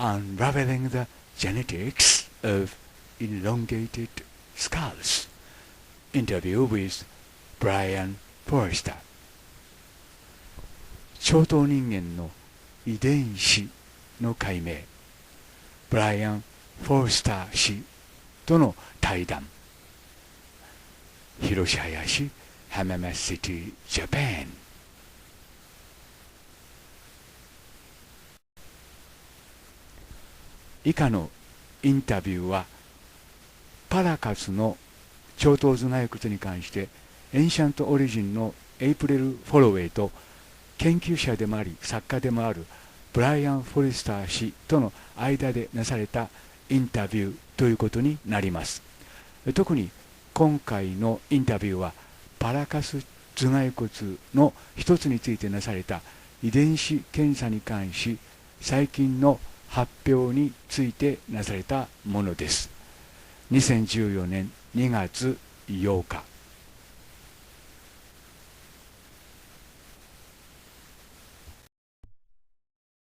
Unraveling the Genetics of Elongated Skulls Interview with Brian Forrester 長頭人間の遺伝子の解明ブライアン・フォースター氏との対談広島林浜松シティジャパン以下のインタビューはパラカスの長頭頭蓋骨に関してエンシャントオリジンのエイプリル・フォロウェイと研究者でもあり作家でもあるブライアン・フォレスター氏との間でなされたインタビューということになります。特に今回のインタビューはパラカス頭蓋骨の一つについてなされた遺伝子検査に関し最近の発表についてなされたものです。2014年2月8日。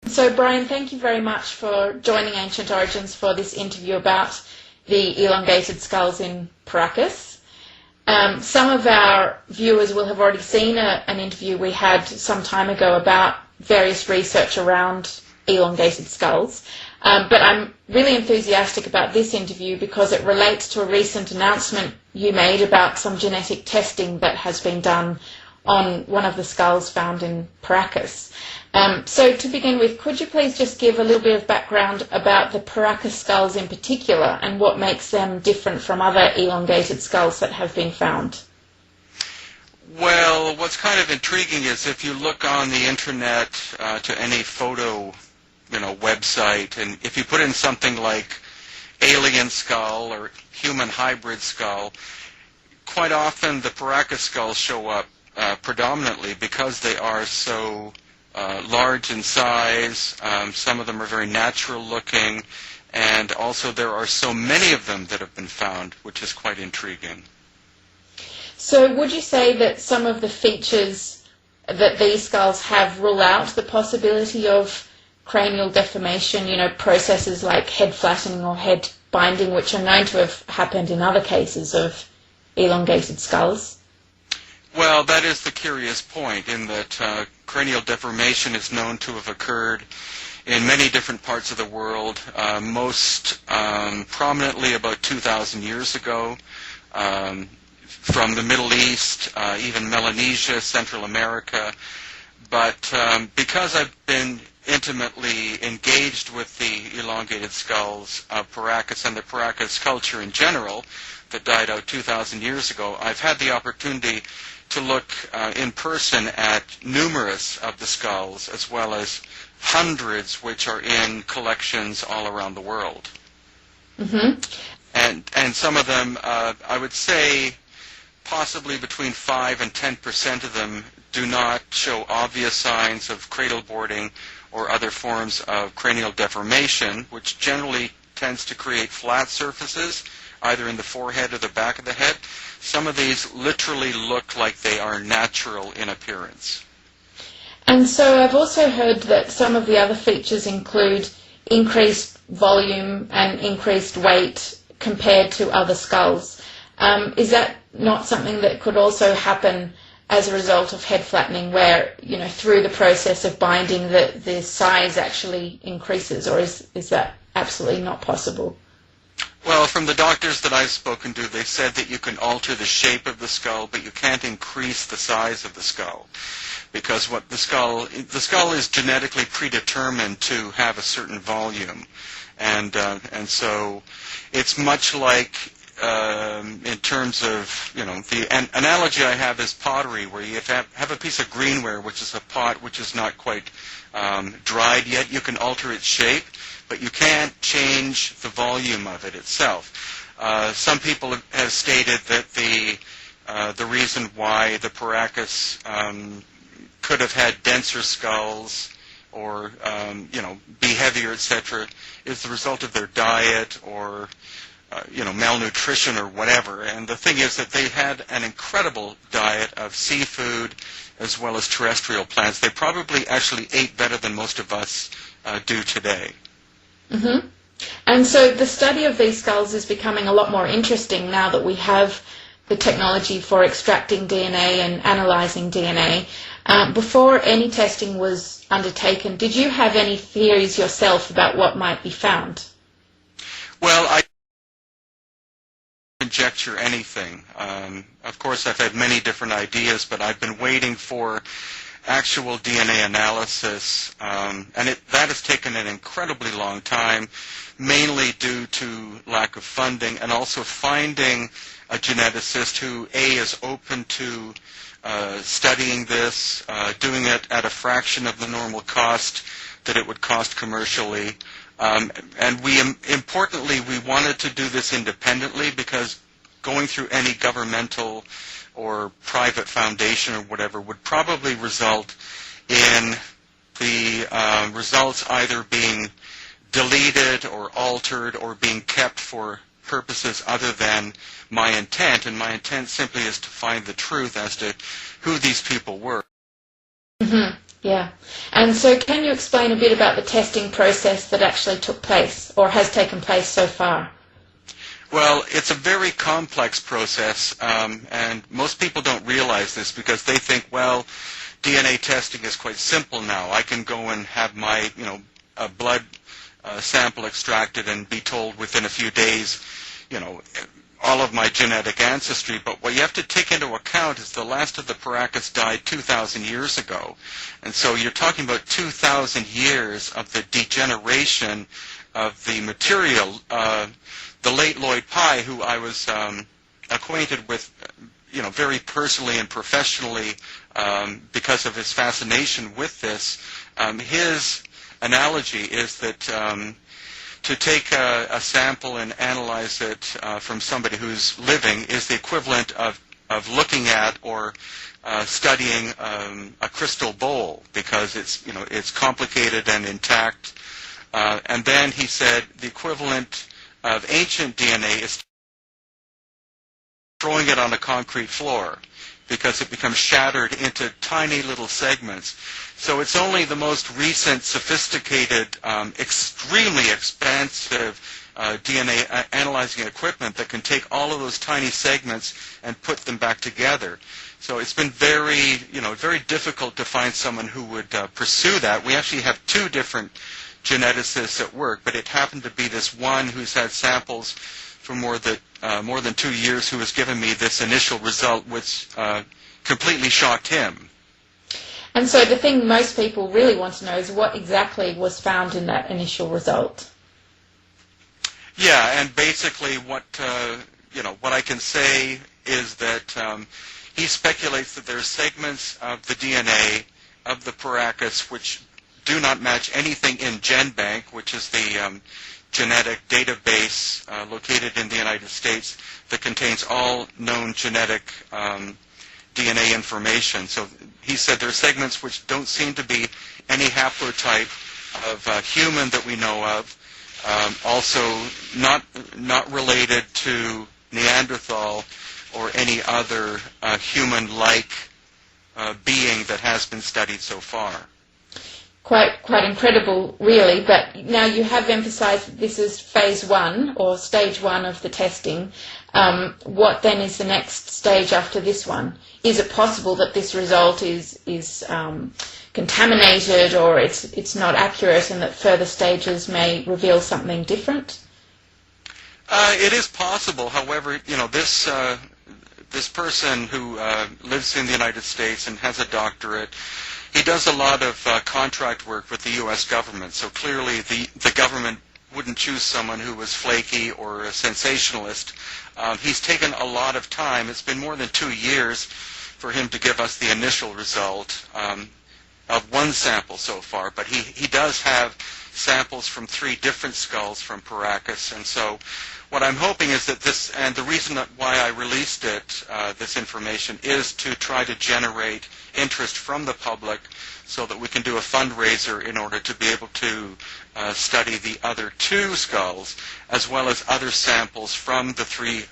So, Brian, thank you very much for joining Ancient Origins for this interview about the elongated skulls in Paracas. Some of our viewers will have already seen an interview we had some time ago about various research around elongated skulls. But I'm really enthusiastic about this interview because it relates to a recent announcement you made about some genetic testing that has been done on one of the skulls found in Paracas. So to begin with, could you please just give a little bit of background about the Paracas skulls in particular and what makes them different from other elongated skulls that have been found? Well, what's kind of intriguing is if you look on the internet to any photo, website, and if you put in something like alien skull or human hybrid skull, quite often the Paracas skulls show up predominantly because they are so large in size. Some of them are very natural looking, and also there are so many of them that have been found, which is quite intriguing. So would you say that some of the features that these skulls have rule out the possibility of cranial deformation, processes like head flattening or head binding, which are known to have happened in other cases of elongated skulls? Well, that is the curious point, in that cranial deformation is known to have occurred in many different parts of the world, most prominently about 2,000 years ago, from the Middle East, even Melanesia, Central America. But because I've been intimately engaged with the elongated skulls of Paracas and the Paracas culture in general that died out 2,000 years ago, I've had the opportunity to look in person at numerous of the skulls, as well as hundreds which are in collections all around the world. Mm-hmm. And some of them, I would say, possibly between 5 and 10% of them do not show obvious signs of cradle boarding or other forms of cranial deformation, which generally tends to create flat surfaces, either in the forehead or the back of the head. Some of these literally look like they are natural in appearance. And so I've also heard that some of the other features include increased volume and increased weight compared to other skulls. Is that not something that could also happen as a result of head flattening, where, through the process of binding, the size actually increases, or is that absolutely not possible? Well, from the doctors that I've spoken to, they said that you can alter the shape of the skull, but you can't increase the size of the skull, because the skull is genetically predetermined to have a certain volume, and so it's much like in terms of the analogy I have is pottery, where you have a piece of greenware, which is a pot which is not quite dried yet. You can alter its shape, but you can't change the volume of it itself. Some people have stated that the reason why the Paracas could have had denser skulls or be heavier, etc., is the result of their diet or malnutrition or whatever. And the thing is that they had an incredible diet of seafood as well as terrestrial plants. They probably actually ate better than most of us do today. Mm-hmm. And so the study of these skulls is becoming a lot more interesting now that we have the technology for extracting DNA and analysing DNA. Before any testing was undertaken, did you have any theories yourself about what might be found? Well, I conjecture anything. Of course, I've had many different ideas, but I've been waiting for actual DNA analysis, and that has taken an incredibly long time, mainly due to lack of funding and also finding a geneticist who, A, is open to studying this, doing it at a fraction of the normal cost that it would cost commercially. And importantly, we wanted to do this independently because going through any governmental or private foundation or whatever would probably result in the results either being deleted or altered or being kept for purposes other than my intent. And my intent simply is to find the truth as to who these people were. Mm-hmm. Yeah. And so can you explain a bit about the testing process that actually took place or has taken place so far? Well, it's a very complex process, and most people don't realize this because they think, well, DNA testing is quite simple now. I can go and have my, a blood sample extracted and be told within a few days, all of my genetic ancestry. But what you have to take into account is the last of the Paracas died 2,000 years ago. And so you're talking about 2,000 years of the degeneration of the material. The late Lloyd Pye, who I was acquainted with, very personally and professionally because of his fascination with this, his analogy is that to take a sample and analyze it from somebody who's living is the equivalent of looking at or studying a crystal bowl because it's complicated and intact. And then he said the equivalent of ancient DNA is throwing it on a concrete floor because it becomes shattered into tiny little segments. So it's only the most recent, sophisticated, extremely expensive DNA analyzing equipment that can take all of those tiny segments and put them back together. So it's been very, very difficult to find someone who would pursue that. We actually have two different geneticists at work, but it happened to be this one who's had samples for more than 2 years who has given me this initial result, which completely shocked him. And so the thing most people really want to know is what exactly was found in that initial result. Yeah, and basically what I can say is that he speculates that there are segments of the DNA of the Paracas which do not match anything in GenBank, which is the genetic database located in the United States that contains all known genetic DNA information. So he said there are segments which don't seem to be any haplotype of human that we know of. Also not related to Neanderthal or any other human-like being that has been studied so far. Quite incredible, really. But now you have emphasised that this is phase 1 or stage 1 of the testing. What then is the next stage after this one? Is it possible that this result is contaminated or it's not accurate, and that further stages may reveal something different? It is possible. However, this person who lives in the United States and has a doctorate, he does a lot of contract work with the U.S. government, so clearly the government wouldn't choose someone who was flaky or a sensationalist. He's taken a lot of time. It's been more than 2 years for him to give us the initial result of one sample so far, but he does have samples from 3 different skulls from Paracas, and so what I'm hoping is that this, and the reason why I released it, this information, is to try to generate interest from the public so that we can do a fundraiser in order to be able to study the other 2 skulls as well as other samples from the 3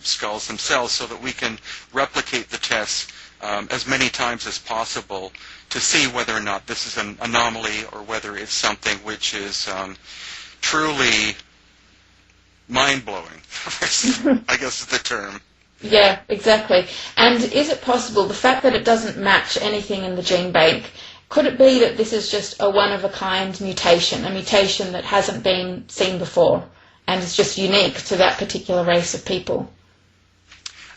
skulls themselves so that we can replicate the tests as many times as possible to see whether or not this is an anomaly or whether it's something which is truly mind-blowing, I guess is the term. Yeah, exactly. And is it possible, the fact that it doesn't match anything in the gene bank, could it be that this is just a one-of-a-kind mutation, a mutation that hasn't been seen before and is just unique to that particular race of people?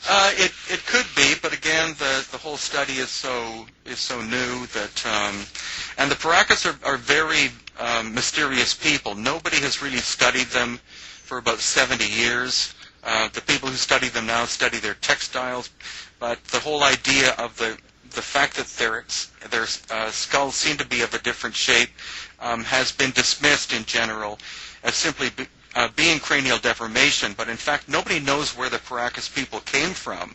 It could be, but again, the whole study is so new that, and the Paracas are very mysterious people. Nobody has really studied them for about 70 years. The people who study them now study their textiles, but the whole idea of the fact that their skulls seem to be of a different shape has been dismissed in general as simply being cranial deformation, but in fact nobody knows where the Paracas people came from.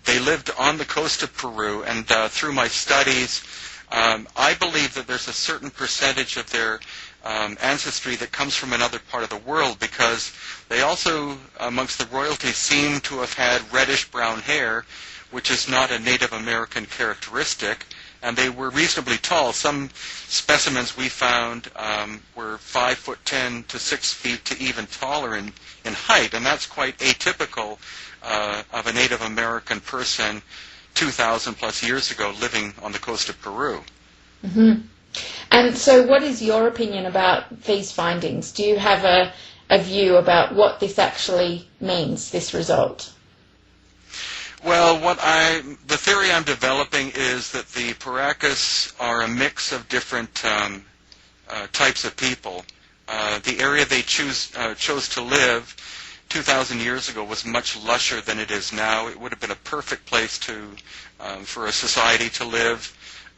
They lived on the coast of Peru, and through my studies, I believe that there's a certain percentage of their ancestry that comes from another part of the world, because they also, amongst the royalty, seem to have had reddish-brown hair, which is not a Native American characteristic, and they were reasonably tall. Some specimens we found were 5'10" to 6 feet to even taller in height, and that's quite atypical of a Native American person 2,000 plus years ago living on the coast of Peru. Mm-hmm. And so what is your opinion about these findings? Do you have a view about what this actually means, this result? Well, the theory I'm developing is that the Paracas are a mix of different types of people. The area they chose to live 2,000 years ago was much lusher than it is now. It would have been a perfect place for a society to live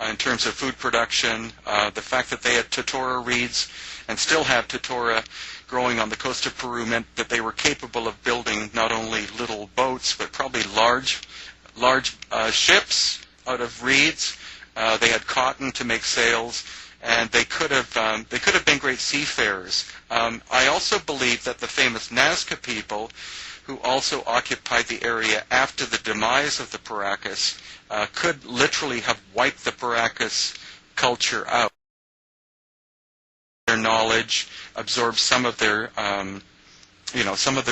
in terms of food production. The fact that they had totora reeds and still have totora growing on the coast of Peru meant that they were capable of building not only little boats, but probably large ships out of reeds. They had cotton to make sails, and they could have been great seafarers. I also believe that the famous Nazca people, who also occupied the area after the demise of the Paracas, could literally have wiped the Paracas culture out. Their knowledge, absorbed some of their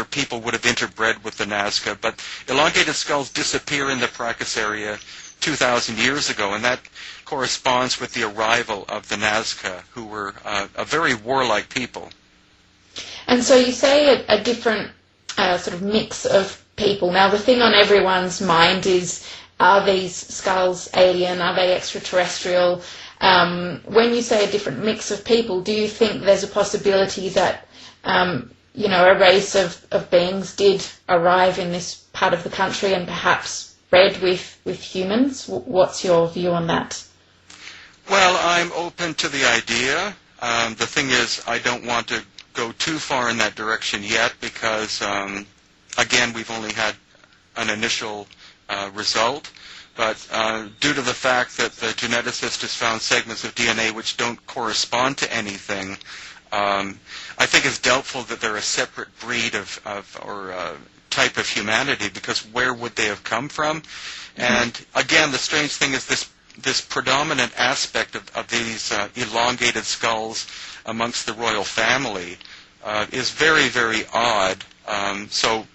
people would have interbred with the Nazca, but elongated skulls disappear in the Paracas area 2,000 years ago, and that corresponds with the arrival of the Nazca, who were a very warlike people. And so you say a different sort of mix of people. Now, the thing on everyone's mind is, are these skulls alien? Are they extraterrestrial? When you say a different mix of people, do you think there's a possibility that a race of beings did arrive in this part of the country and perhaps bred with humans? What's your view on that? Well, I'm open to the idea. The thing is, I don't want to go too far in that direction yet because, again, we've only had an initial result. But due to the fact that the geneticist has found segments of DNA which don't correspond to anything, I think it's doubtful that they're a separate breed or type of humanity, because where would they have come from? Mm-hmm. And again, the strange thing is this predominant aspect of these elongated skulls amongst the royal family is very, very odd. So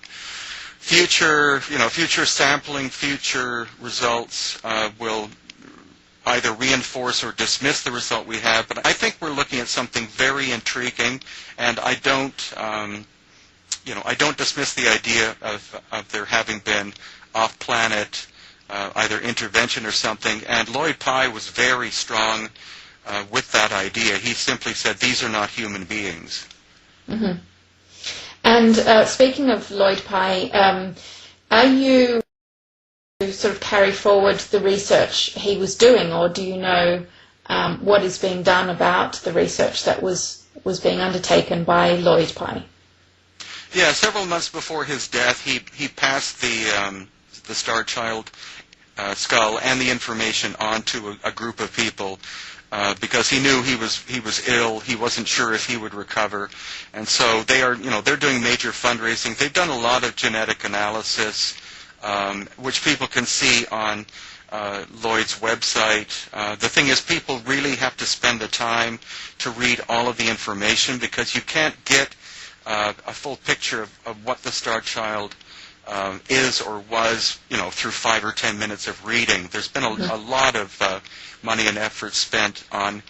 future sampling, future results will either reinforce or dismiss the result we have. But I think we're looking at something very intriguing, and I don't dismiss the idea of there having been off-planet either intervention or something. And Lloyd Pye was very strong with that idea. He simply said, these are not human beings. Mm-hmm. And speaking of Lloyd Pye, are you sort of carry forward the research he was doing, or do you know what is being done about the research that was being undertaken by Lloyd Pye? Yeah, several months before his death, he passed the Star Child skull and the information on to a group of people because he knew he was ill. He wasn't sure if he would recover, and so they're doing major fundraising. They've done a lot of genetic analysis, which people can see on Lloyd's website. The thing is, people really have to spend the time to read all of the information because you can't get a full picture of what the Star Child is or was, through 5 or 10 minutes of reading. There's been a lot of money and effort spent on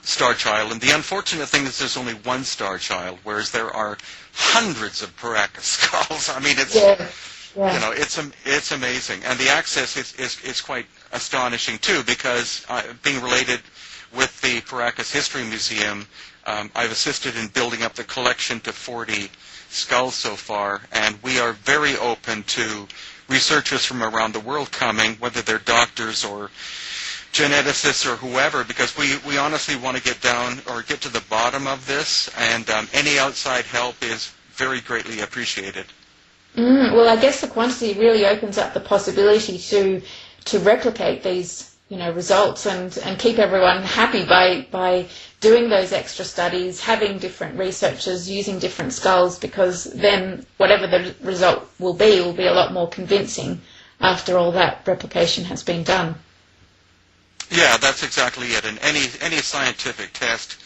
Star Child, and the unfortunate thing is there's only one Star Child, whereas there are hundreds of Paracas skulls. I mean, it's it's amazing, and the access is quite astonishing too, because being related with the Paracas History Museum, I've assisted in building up the collection to 40 skulls so far, and we are very open to researchers from around the world coming, whether they're doctors or geneticists or whoever, because we honestly want to get down or get to the bottom of this, and any outside help is very greatly appreciated. Well, I guess the quantity really opens up the possibility to replicate these results and keep everyone happy by doing those extra studies, having different researchers using different skulls, because then whatever the result will be a lot more convincing after all that replication has been done. Yeah, that's exactly it. And any scientific test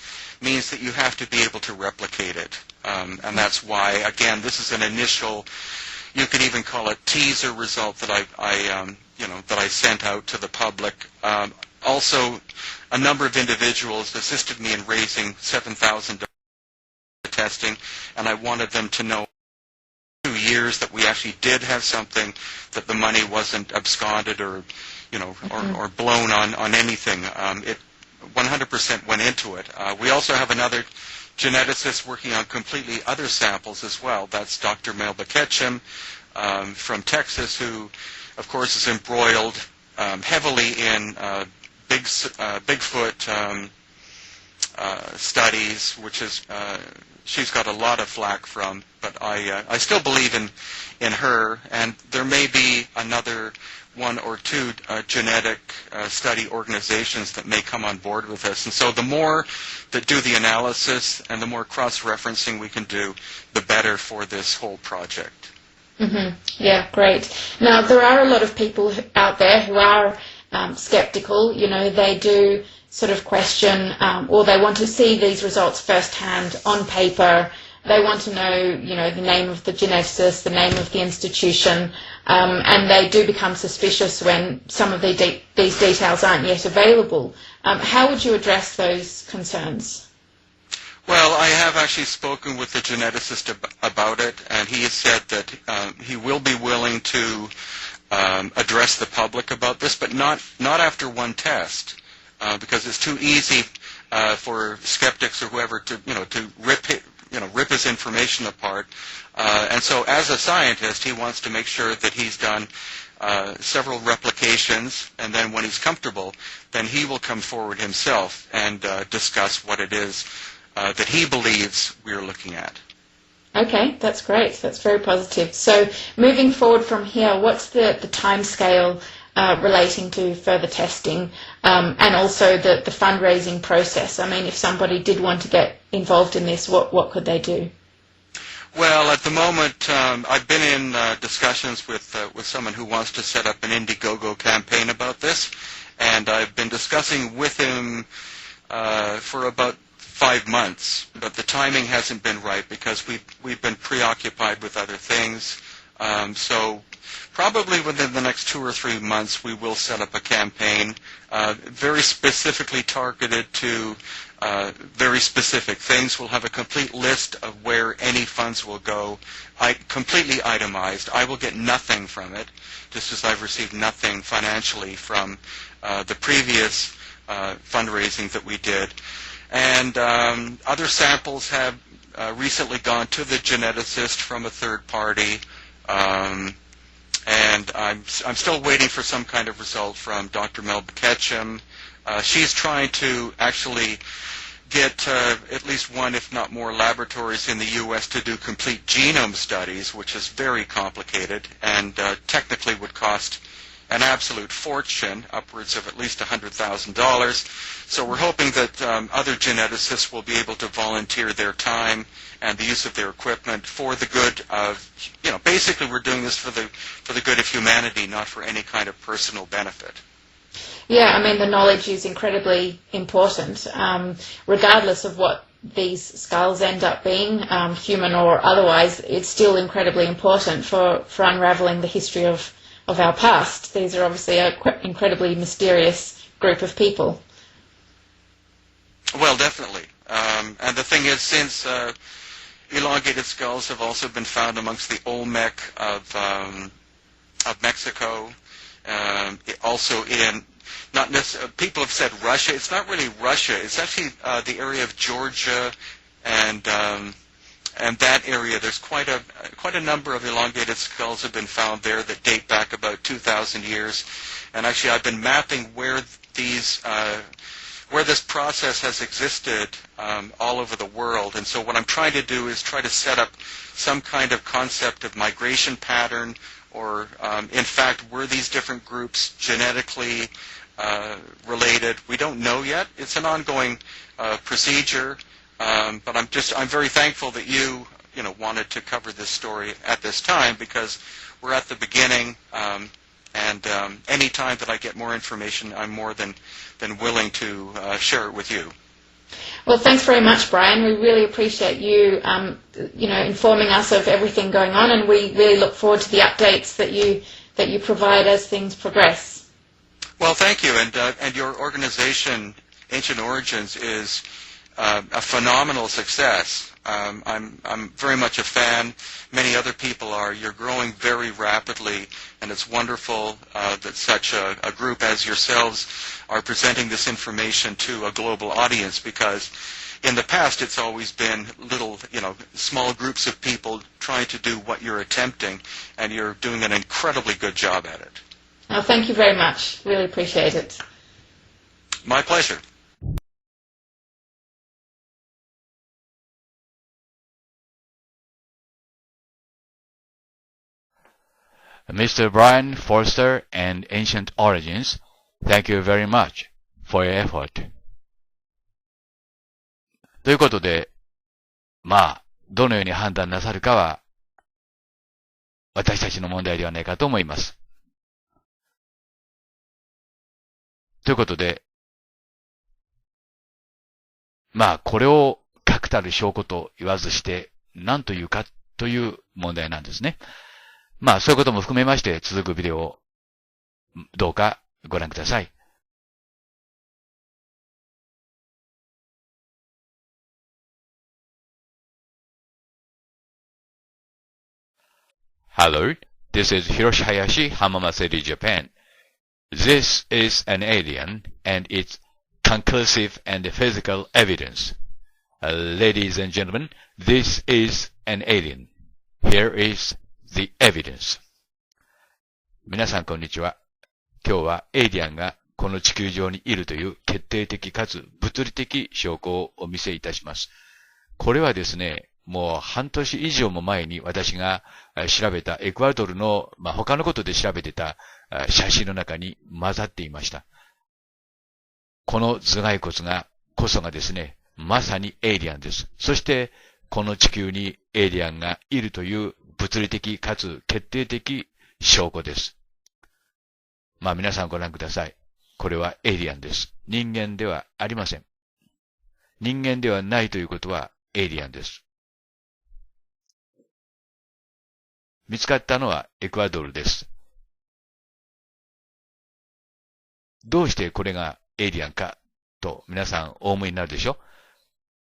means that you have to be able to replicate it. And that's why, again, this is an initial, you could even call it teaser result that I sent out to the public. Also, a number of individuals assisted me in raising $7,000 testing, and I wanted them to know 2 years that we actually did have something, that the money wasn't absconded or or blown on anything. It 100% went into it. We also have another geneticist working on completely other samples as well. That's Dr. Melba Ketchum from Texas, who, of course, is embroiled heavily in Bigfoot studies, which is she's got a lot of flack from. But I still believe in her, and there may be another 1 or 2 genetic study organizations that may come on board with us. And so the more that do the analysis and the more cross-referencing we can do, the better for this whole project. Mm-hmm. Yeah, great. Now, there are a lot of people out there who are skeptical. They do sort of question, or they want to see these results firsthand on paper. They want to know, the name of the geneticist, the name of the institution, and they do become suspicious when some of these details aren't yet available. How would you address those concerns? Well, I have actually spoken with the geneticist about it, and he has said that he will be willing to address the public about this, but not after one test, because it's too easy for skeptics or whoever to rip his information apart. And so as a scientist, he wants to make sure that he's done several replications, and then when he's comfortable, then he will come forward himself and discuss what it is that he believes we're looking at. Okay, that's great. That's very positive. So moving forward from here, what's the time scale relating to further testing and also the fundraising process? I mean, if somebody did want to get involved in this, what could they do? Well, at the moment, I've been in discussions with someone who wants to set up an Indiegogo campaign about this, and I've been discussing with him for about 5 months, but the timing hasn't been right because we've been preoccupied with other things. So probably within the next 2 or 3 months, we will set up a campaign very specifically targeted to very specific things. We'll have a complete list of where any funds will go, completely itemized. I will get nothing from it, just as I've received nothing financially from the previous fundraising that we did. And other samples have recently gone to the geneticist from a third party. And I'm still waiting for some kind of result from Dr. Melba Ketchum. She's trying to actually get at least one, if not more, laboratories in the U.S. to do complete genome studies, which is very complicated and technically would cost an absolute fortune, upwards of at least $100,000. So we're hoping that other geneticists will be able to volunteer their time and the use of their equipment for the good of, basically we're doing this for the good of humanity, not for any kind of personal benefit. Yeah, I mean, the knowledge is incredibly important, regardless of what these skulls end up being, human or otherwise. It's still incredibly important for unraveling the history of our past. These are obviously an incredibly mysterious group of people. Well, definitely. And the thing is, since elongated skulls have also been found amongst the Olmec of Mexico, also in, not necessarily, people have said Russia. It's not really Russia. It's actually the area of Georgia and that area. There's quite a number of elongated skulls have been found there that date back about 2,000 years. And actually, I've been mapping where this process has existed all over the world. And so what I'm trying to do is try to set up some kind of concept of migration pattern, or in fact, were these different groups genetically related? We don't know yet. It's an ongoing procedure, but I'm very thankful that you wanted to cover this story at this time, because we're at the beginning, and any time that I get more information, I'm more than willing to share it with you. Well, thanks very much, Brian. We really appreciate you, informing us of everything going on, and we really look forward to the updates that you provide as things progress. Well, thank you, and your organization, Ancient Origins, is a phenomenal success. I'm very much a fan. Many other people are. You're growing very rapidly, and it's wonderful that such a group as yourselves are presenting this information to a global audience, because in the past it's always been little, small groups of people trying to do what you're attempting, and you're doing an incredibly good job at it. Oh, thank you very much. Really appreciate it. My pleasure. Mr. Brian Forster and Ancient Origins, thank you very much for your effort. ということで、どのように判断なさるかは、私たちの問題ではないかと思います。ということで、これを確たる証拠と言わずして、何というかという問題なんですね。そういうことも含めまして、続くビデオをどうかご覧ください。Hello, this is Hiroshi Hayashi, Hamama City, Japan. This is an alien, and it's conclusive and physical evidence. Ladies and gentlemen, this is an alien. Here is the evidence. 皆さんこんにちは。今日はエイリアンがこの地球上にいるという決定的かつ物理的証拠をお見せいたします。これはですね、もう半年以上も前に私が調べたエクアドルの、他のことで調べてた写真の中に混ざっていました。この頭蓋骨こそがですね、まさにエイリアンです。そしてこの地球にエイリアンがいるという物理的かつ決定的証拠です。皆さんご覧ください。これはエイリアンです。人間ではありません。人間ではないということはエイリアンです。見つかったのはエクアドルです。どうしてこれがエイリアンかと皆さんお思いになるでしょ？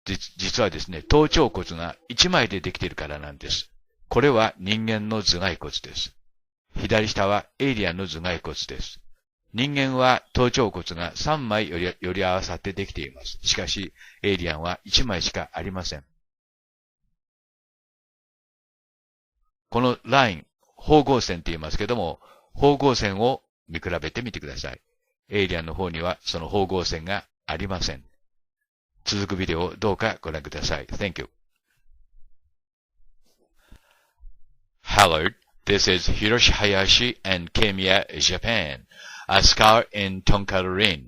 実はですね、頭頂骨が1枚でできているからなんです。これは人間の頭蓋骨です。左下はエイリアンの頭蓋骨です。人間は頭頂骨が3枚より合わさってできています。しかし、エイリアンは1枚しかありません。このライン、縫合線って言いますけども、縫合線を見比べてみてください。エイリアンの方にはその縫合線がありません。続くビデオをどうかご覧ください。Thank you. Hello, This is Hiroshi Hayashi and Kemiya, Japan. A scar in tonkarin,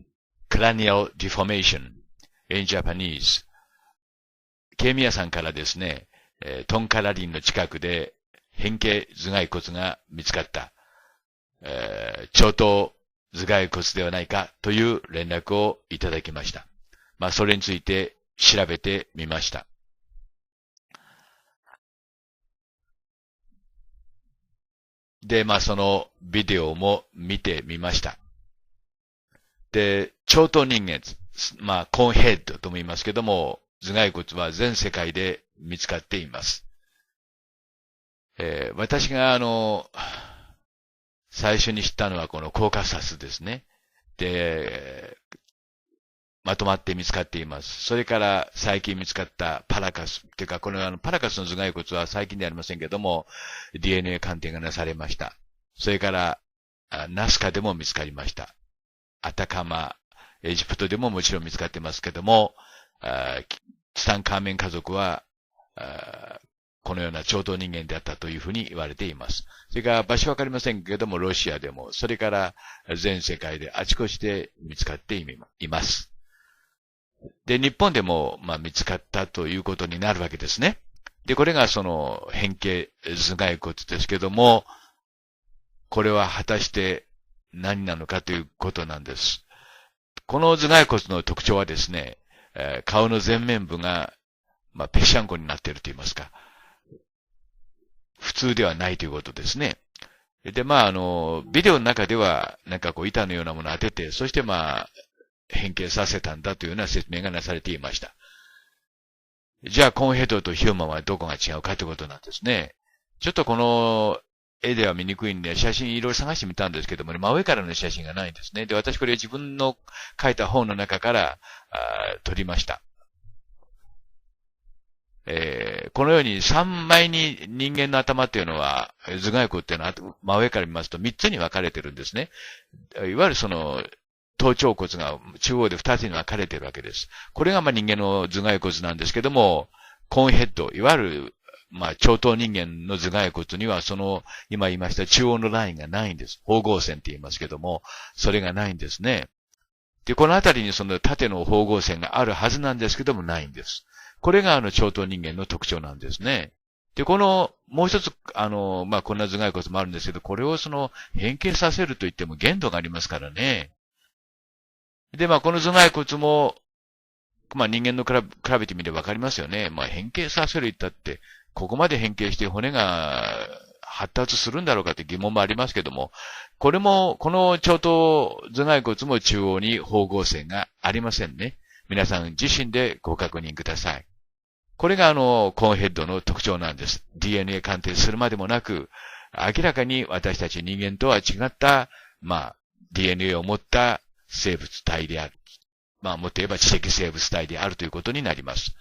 cranial deformation in Japanese. ケミヤさんからですね、トンカラリンの近くで変形頭蓋骨が見つかった、長頭頭蓋骨ではないかという連絡をいただきました。それについて調べてみました。で、そのビデオも見てみました。で、長頭人間、コーンヘッドとも言いますけども、頭蓋骨は全世界で見つかっています。私が最初に知ったのはこのコーカサスですね。で、まとまって見つかっています。それから最近見つかったパラカス。というか、このパラカスの頭蓋骨は最近ではありませんけども、DNA 鑑定がなされました。それから、ナスカでも見つかりました。アタカマ、エジプトでももちろん見つかってますけども、ツタンカーメン家族は、このような長頭人間であったというふうに言われています。それから場所わかりませんけども、ロシアでも、それから全世界であちこちで見つかっています。で、日本でも、見つかったということになるわけですね。で、これがその変形頭蓋骨ですけども、これは果たして何なのかということなんです。この頭蓋骨の特徴はですね、顔の前面部が、ぺしゃんこになっていると言いますか、普通ではないということですね。で、ビデオの中では、板のようなものを当てて、そして変形させたんだというような説明がなされていました。じゃあ、コーンヘッドとヒューマンはどこが違うかということなんですね。ちょっとこの絵では見にくいんで、写真いろいろ探してみたんですけども、真上からの写真がないんですね。で、私これ自分の書いた本の中から撮りました。このように3枚に人間の頭っていうのは、頭蓋骨っていうのは真上から見ますと3つに分かれてるんですね。いわゆるその、頭頂骨が中央で2つに分かれているわけです。これが人間の頭蓋骨なんですけども、コーンヘッド、いわゆる長頭人間の頭蓋骨にはその、今言いました中央のラインがないんです。縫合線って言いますけども、それがないんですね。で、このあたりにその縦の縫合線があるはずなんですけども、ないんです。これが長頭人間の特徴なんですね。で、この、もう一つ、こんな頭蓋骨もあるんですけど、これをその、変形させると言っても限度がありますからね。で、この頭蓋骨も、人間の比べてみればわかりますよね。変形させる言ったって、ここまで変形して骨が発達するんだろうかって疑問もありますけども、これも、この長頭頭蓋骨も中央に縫合線がありませんね。皆さん自身でご確認ください。これがコーンヘッドの特徴なんです。DNA 鑑定するまでもなく、明らかに私たち人間とは違った、DNA を持った生物体である。もっと言えば知的生物体であるということになります。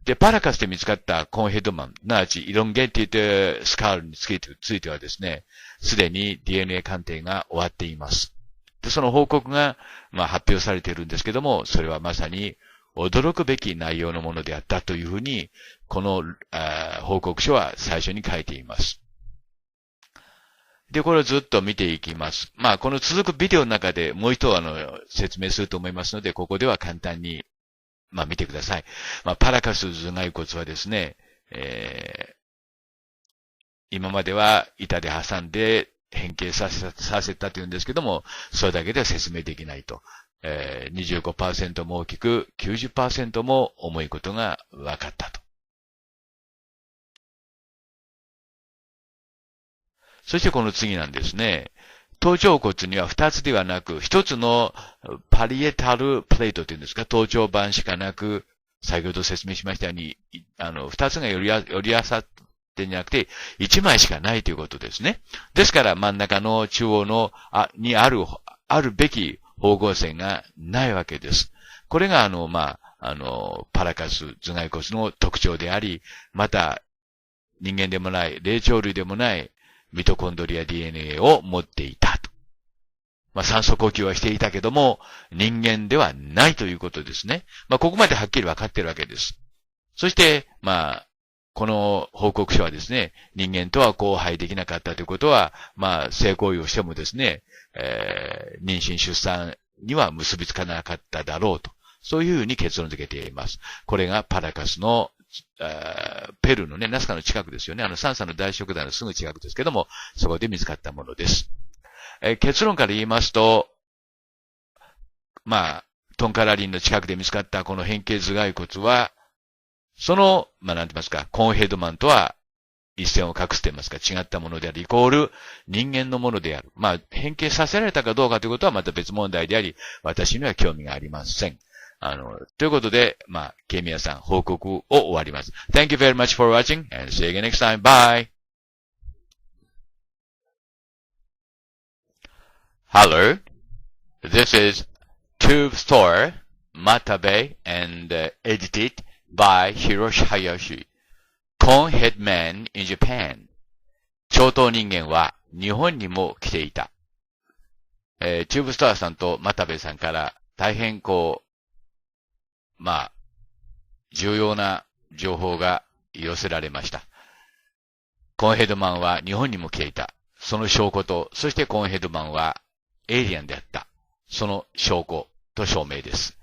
で、パラカスで見つかったコーンヘッドマン、すなわちイロンゲーティッドスカールについてはですね、すでに DNA 鑑定が終わっています。で、その報告が、発表されているんですけども、それはまさに驚くべき内容のものであったというふうに、この報告書は最初に書いています。で、これをずっと見ていきます。この続くビデオの中でもう一度説明すると思いますので、ここでは簡単に、見てください。パラカス頭蓋骨はですね、今までは板で挟んで変形させたというんですけども、それだけでは説明できないと。25% も大きく、90% も重いことが分かったと。そしてこの次なんですね。頭頂骨には2つではなく、1つのパリエタルプレートというんですか、頭頂板しかなく、先ほど説明しましたように、2つが寄り合わさってんじゃなくて、1枚しかないということですね。ですから真ん中の中央の、にあるべき縫合線がないわけです。これがパラカス頭蓋骨の特徴であり、また、人間でもない、霊長類でもない、ミトコンドリア DNA を持っていたと。酸素呼吸はしていたけども、人間ではないということですね。ここまではっきり分かっているわけです。そして、この報告書はですね、人間とは交配できなかったということは、性行為をしてもですね、妊娠出産には結びつかなかっただろうと。そういうふうに結論付けています。これがパラカスの、ペルーのね、ナスカの近くですよね。サンサの大食団のすぐ近くですけども、そこで見つかったものです。結論から言いますと、トンカラリンの近くで見つかったこの変形頭蓋骨は、その、なんて言いますか、コーンヘッドマンとは一線を画すと言いますか、違ったものである、イコール人間のものである。変形させられたかどうかということはまた別問題であり、私には興味がありません。ということで、ケイミヤさん、報告を終わります。Thank you very much for watching and see you again next time. Bye! Hello. This is Tube Store, Matabe, and edited by Hiroshi Hayashi. Conehead Man in Japan. 長頭人間は日本にも来ていた。チューブストアさんと又部さんから大変重要な情報が寄せられました。コーンヘッドマンは日本にも来ていた。その証拠と、そしてコーンヘッドマンはエイリアンであった。その証拠と証明です。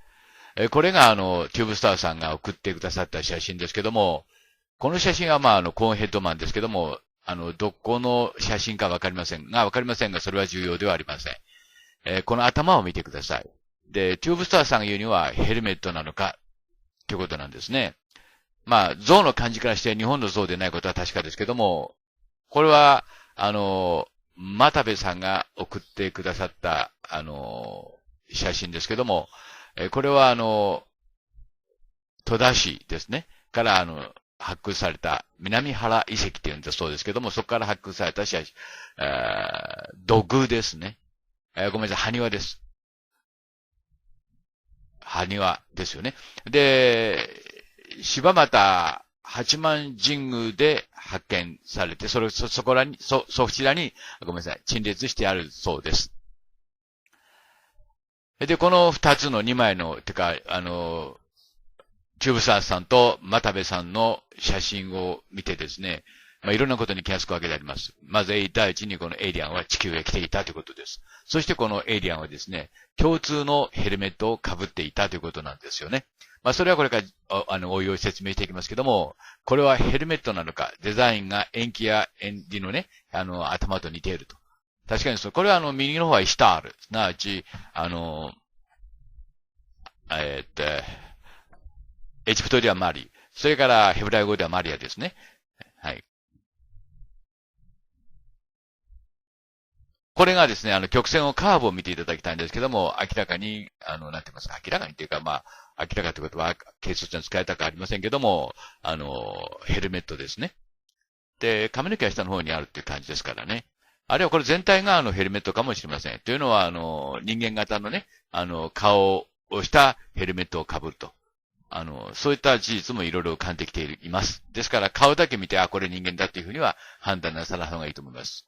これがチューブスターさんが送ってくださった写真ですけども、この写真はコーンヘッドマンですけども、どこの写真かわかりませんが、それは重要ではありません。この頭を見てください。で、チューブスターさんが言うにはヘルメットなのか、ということなんですね。象の感じからして日本の象でないことは確かですけども、これは、又部さんが送ってくださった、写真ですけども、これは戸田市ですね。から発掘された南原遺跡っていうんだそうですけども、そこから発掘された写真、土偶ですね。ごめんなさい、埴輪です。埴輪ですよね。で、柴又八幡神宮で発見されて、そちらに、ごめんなさい、陳列してあるそうです。で、この二つの二枚の、チューブサーさんと又部さんの写真を見てですね、いろんなことに気がつくわけであります。まず第一にこのエイリアンは地球へ来ていたということです。そしてこのエイリアンはですね、共通のヘルメットを被っていたということなんですよね。それはこれからおいおい説明していきますけども、これはヘルメットなのか、デザインが円形や円理のね、頭と似ていると。確かにこれは右の方はイシュタール。すなわち、エジプトではマリ。それからヘブライ語ではマリアですね。はい。これがですね、曲線をカーブを見ていただきたいんですけども、明らかに、なんて言いますか、明らかにというか、明らかということは、軽率に使いたくありませんけども、ヘルメットですね。で、髪の毛は下の方にあるっていう感じですからね。あるいはこれ全体がヘルメットかもしれません。というのは、人間型のね、顔をしたヘルメットを被ると。そういった事実もいろいろ感じてきています。ですから、顔だけ見て、これ人間だっていうふうには判断なさらない方がいいと思います。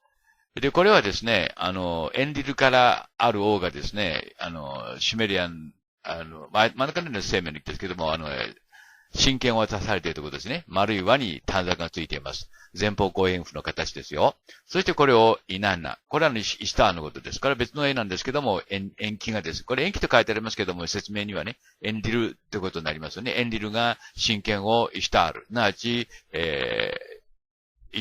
で、これはですね、エンリルからある王がですね、シュメリアン、真ん中の生命の言ってですけども、神権を渡されているということですね。丸い輪に短冊がついています。前方後円符の形ですよ。そしてこれをイナンナ。これはイシュターのことです。これは別の絵なんですけども、延期がです。これ延期と書いてありますけども、説明にはね、エンリルということになりますよね。エンリルが神権をイシュタール。なわち、イ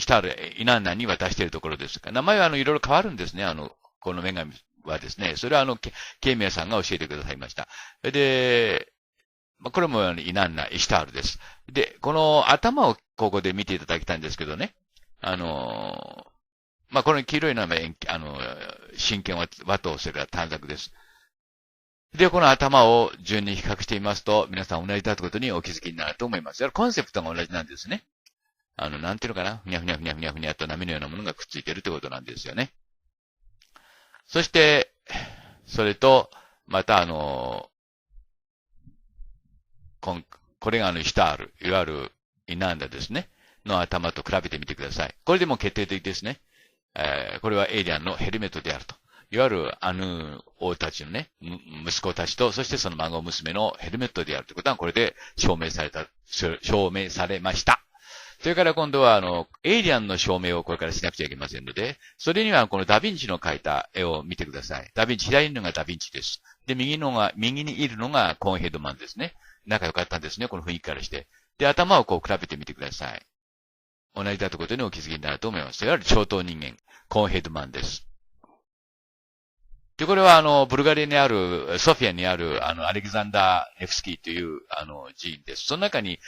シュタール、イナンナに渡しているところです。名前はいろいろ変わるんですね。この女神はですね。それはケイミヤさんが教えてくださいました。で、これもイナンナ、イシュタールです。で、この頭をここで見ていただきたいんですけどね。この黄色いのは、神剣を和とする短冊です。で、この頭を順に比較してみますと、皆さん同じだということにお気づきになると思います。コンセプトが同じなんですね。なんていうのかな、ふにゃふにゃふにゃふにゃふにゃと波のようなものがくっついているということなんですよね。そして、それと、またこれがイシュタール、いわゆるイナンダですね、の頭と比べてみてください。これでも決定的ですね。これはエイリアンのヘルメットであると。いわゆる王たちのね、息子たちと、そしてその孫娘のヘルメットであるということは、これで証明されました。それから今度は、エイリアンの証明をこれからしなくちゃいけませんので、それにはこのダヴィンチの描いた絵を見てください。ダヴィンチ、左のがダヴィンチです。で、右にいるのがコーンヘッドマンですね。仲良かったんですね、この雰囲気からして。で、頭をこう比べてみてください。同じだということにお気づきになると思います。いわゆる超等人間、コーンヘッドマンです。で、これはブルガリアにある、ソフィアにある、アレキザンダー・ネフスキーという、寺院です。その中に、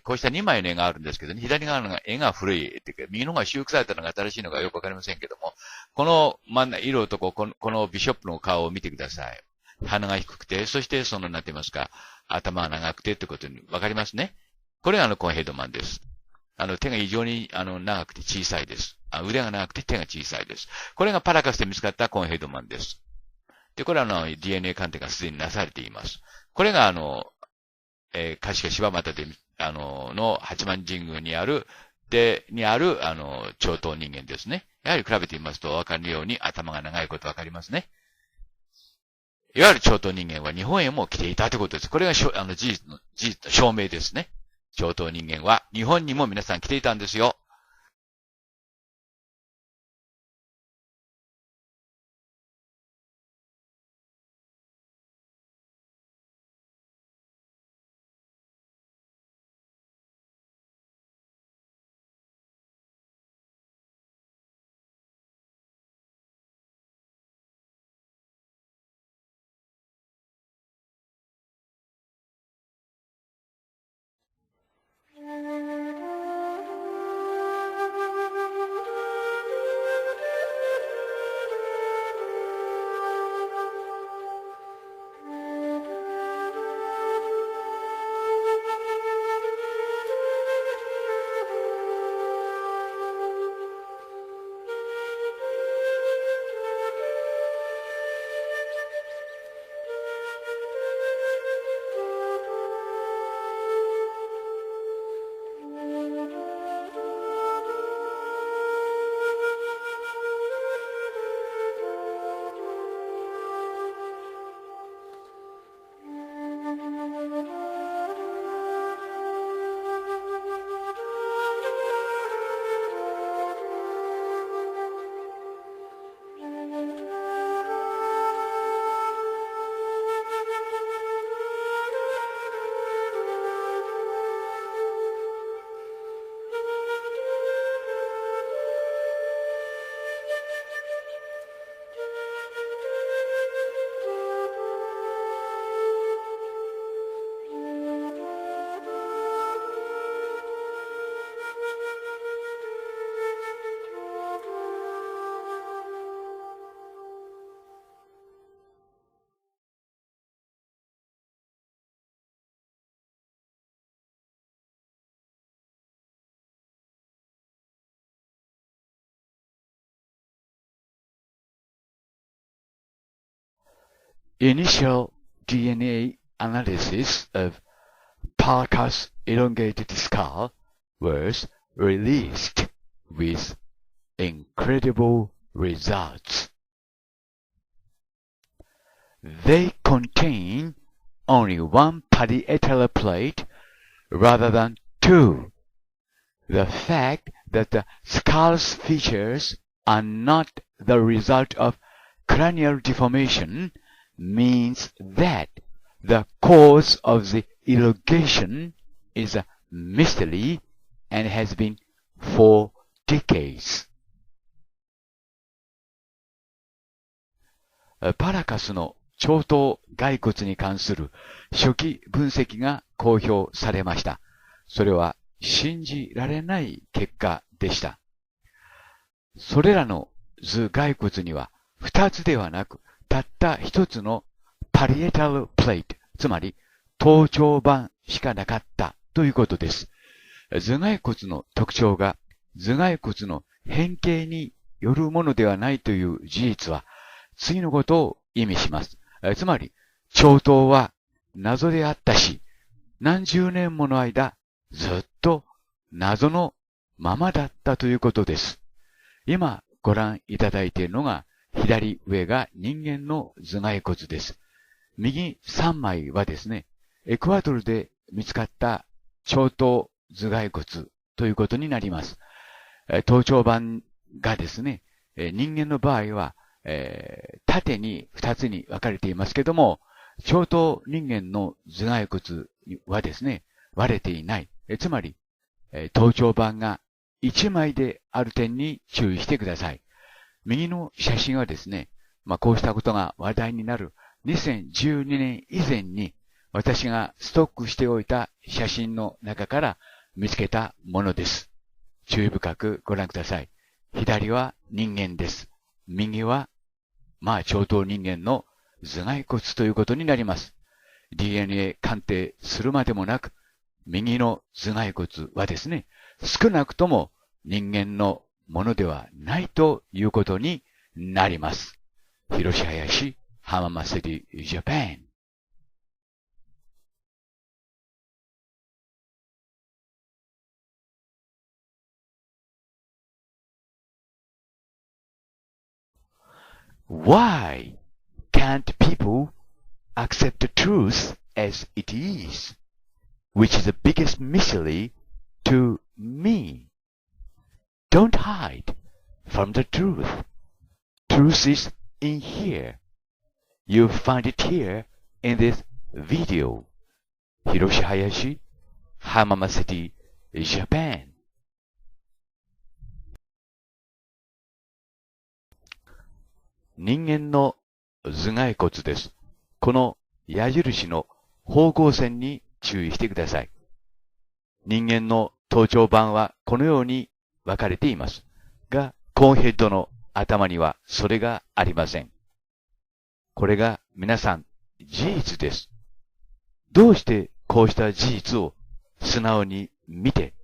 こうした2枚の絵があるんですけどね、左側の絵が古い、右の方が修復されたのが新しいのかよくわかりませんけども、この色とこのビショップの顔を見てください。鼻が低くて、そしてなんて言いますか、頭が長くてってことにわかりますね。これがコーンヘッドマンです。手が異常に、長くて小さいです。腕が長くて手が小さいです。これがパラカスで見つかったコーンヘッドマンです。で、これはDNA 鑑定がすでになされています。これが柏柴又で、八幡神宮にある、超等人間ですね。やはり比べてみますとわかるように頭が長いことわかりますね。いわゆる超等人間は日本へも来ていたということです。これが事実の証明ですね。超等人間は日本にも皆さん来ていたんですよ。Initial DNA analysis of Parker's elongated skull was released with incredible results. They contain only one parietal plate rather than two. The fact that the skull's features are not the result of cranial deformation means that the cause of the elongation is a mystery and has been for decades. パラカスの長頭骸骨に関する初期分析が公表されました。それは信じられない結果でした。それらの頭骸骨には2つではなく、たった1つのパリエタルプレート、つまり頭頂板しかなかったということです。頭蓋骨の特徴が頭蓋骨の変形によるものではないという事実は次のことを意味します。つまり、長頭は謎であったし、何十年もの間ずっと謎のままだったということです。今ご覧いただいているのが左上が人間の頭蓋骨です。右3枚はですね、エクアドルで見つかった長頭頭蓋骨ということになります。頭頂板がですね、人間の場合は、縦に2つに分かれていますけども、長頭人間の頭蓋骨はですね、割れていない。つまり、頭頂板が1枚である点に注意してください。右の写真はですね、こうしたことが話題になる2012年以前に私がストックしておいた写真の中から見つけたものです。注意深くご覧ください。左は人間です。右は、長頭人間の頭蓋骨ということになります。DNA 鑑定するまでもなく、右の頭蓋骨はですね、少なくとも人間のものではないということになります。Hiroshi Hayashi, Hamama City, Japan. Why can't people accept the truth as it is, which is the biggest mystery to me? Don't hide from the truth. Truth is in here. You find it here in this video. Hiroshi Hayashi, Hamama City, Japan. 人間の頭蓋骨です。この矢印の方向線に注意してください。人間の頭頂板はこのように分かれています。が、コーンヘッドの頭にはそれがありません。これが皆さん事実です。どうしてこうした事実を素直に見て、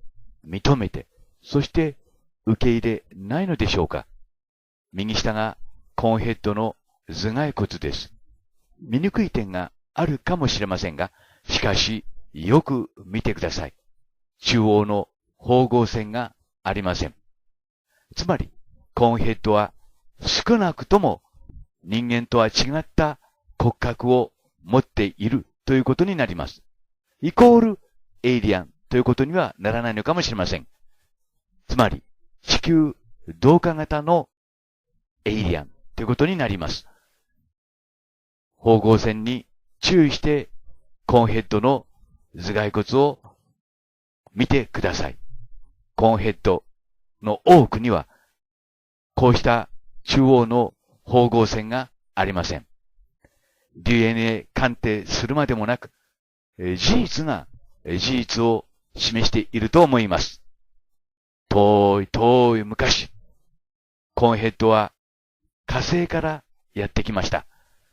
認めて、そして受け入れないのでしょうか。右下がコーンヘッドの頭蓋骨です。見にくい点があるかもしれませんが、しかしよく見てください。中央の縫合線がありません。つまり、コーンヘッドは少なくとも人間とは違った骨格を持っているということになります。イコールエイリアンということにはならないのかもしれません。つまり、地球同化型のエイリアンということになります。縫合線に注意してコーンヘッドの頭蓋骨を見てください。コーンヘッドの多くにはこうした中央の縫合線がありません。DNA 鑑定するまでもなく、事実が事実を示していると思います。遠い昔、コーンヘッドは火星からやってきました。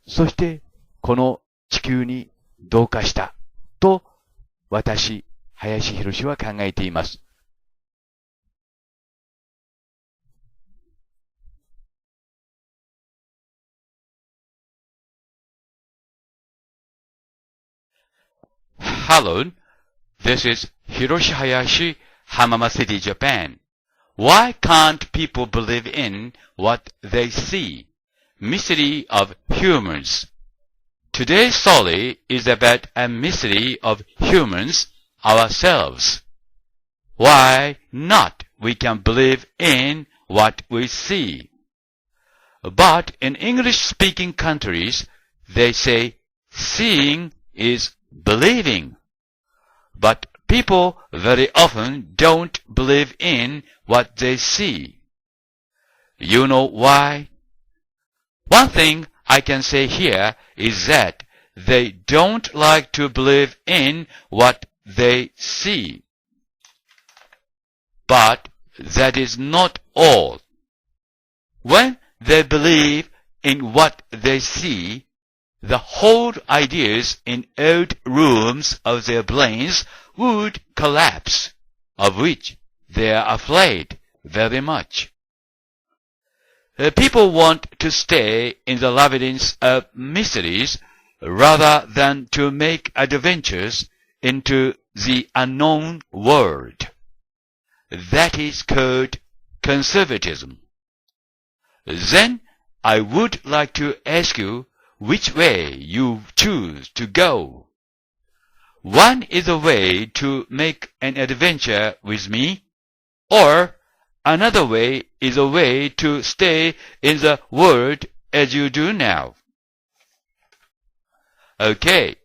そして、この地球に同化したと、私、林博は考えています。Hello, this is Hiroshi Hayashi, Hamama City, Japan. Why can't people believe in what they see? Mystery of humans. Today's story is about a mystery of humans ourselves. Why not we can believe in what we see? But in English-speaking countries, they say seeing is believing. But people very often don't believe in what they see. You know why? One thing I can say here is that they don't like to believe in what they see. But that is not all. When they believe in what they see, the whole ideas in old rooms of their brains would collapse, of which they are afraid very much. People want to stay in the labyrinth of mysteries rather than to make adventures into the unknown world. That is called conservatism. Then I would like to ask you which way you choose to go. One is a way to make an adventure with me, Or, another way is a way to stay in the world as you do now. Okay,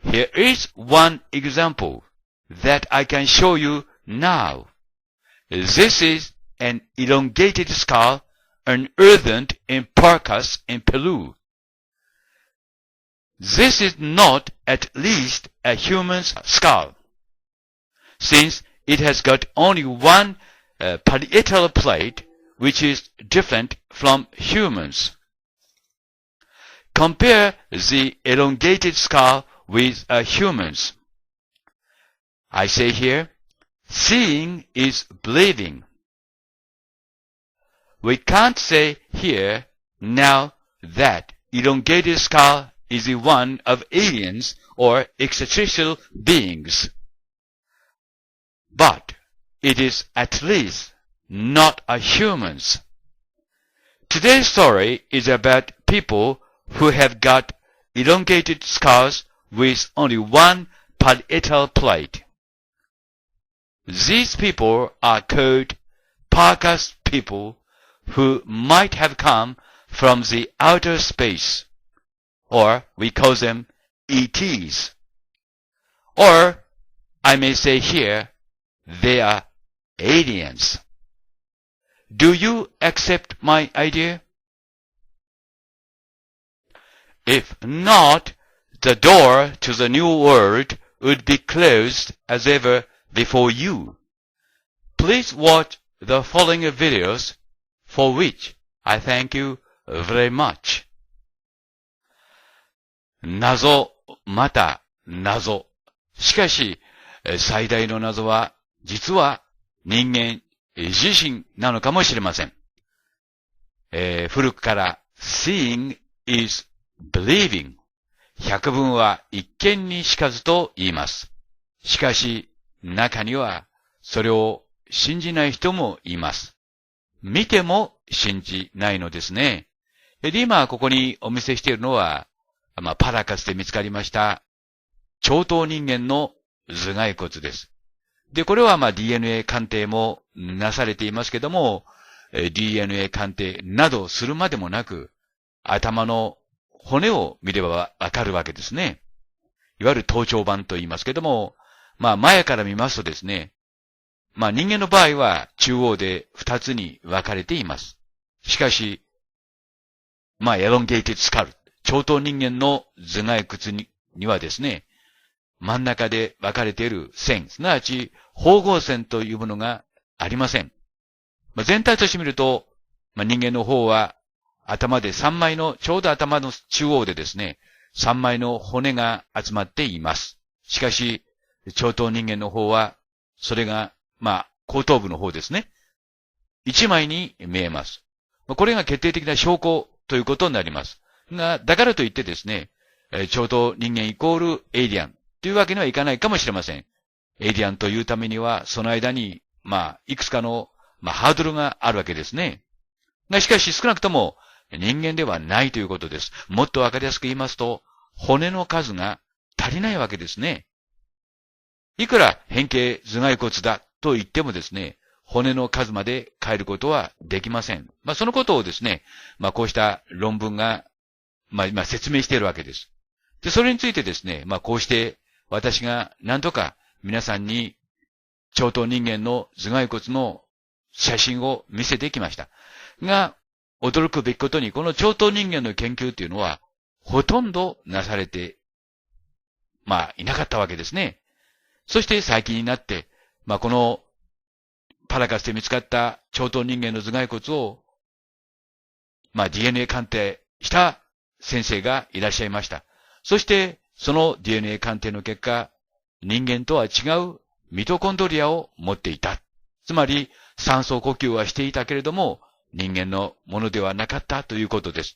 here is one example that I can show you now. This is an elongated skull unearthed in Paracas in Peru. This is not at least a human's skull, since it has got only one parietal plate, which is different from humans. Compare the elongated skull with a human's. I say here, seeing is believing. We can't say here now that elongated skull is the one of aliens or extraterrestrial beings. But it is at least not a human's. Today's story is about people who have got elongated skulls with only one parietal plate. These people are called Paracas people who might have come from the outer space, or we call them ETs. Or, I may say here, they are aliens. Do you accept my idea? If not, the door to the new world would be closed as ever before you. Please watch the following videos, for which I thank you very much. 謎、また謎。しかし、最大の謎は、実は人間自身なのかもしれません。古くから seeing is believing。百聞は一見にしかずと言います。しかし、中にはそれを信じない人もいます。見ても信じないのですね。で、今ここにお見せしているのは、パラカスで見つかりました長頭人間の頭蓋骨です。で、これはDNA 鑑定もなされていますけども、DNA 鑑定などするまでもなく、頭の骨を見ればわかるわけですね。いわゆる頭頂板と言いますけども、前から見ますとですね、人間の場合は中央で二つに分かれています。しかし、エロンゲーティッドスカル、長頭人間の頭蓋骨にはですね、真ん中で分かれている線、すなわち縫合線というものがありません。全体として見ると、人間の方は頭で3枚の、ちょうど頭の中央でですね、3枚の骨が集まっています。しかし、長頭人間の方は、それが、後頭部の方ですね。1枚に見えます。これが決定的な証拠ということになります。だからといってですね、長頭人間イコールエイリアンというわけにはいかないかもしれません。エイリアンというためには、その間に、いくつかの、ハードルがあるわけですね。しかし少なくとも人間ではないということです。もっとわかりやすく言いますと、骨の数が足りないわけですね。いくら変形頭蓋骨だと言ってもですね、骨の数まで変えることはできません。そのことをですね、こうした論文が、今説明しているわけです。で、それについてですね、こうして私が何とか皆さんに長頭人間の頭蓋骨の写真を見せてきました。が、驚くべきことに、この長頭人間の研究というのは、ほとんどなされて、いなかったわけですね。そして最近になって、このパラカスで見つかった長頭人間の頭蓋骨を、DNA 鑑定した先生がいらっしゃいました。そして、その DNA 鑑定の結果、人間とは違うミトコンドリアを持っていた。つまり、酸素呼吸はしていたけれども、人間のものではなかったということです。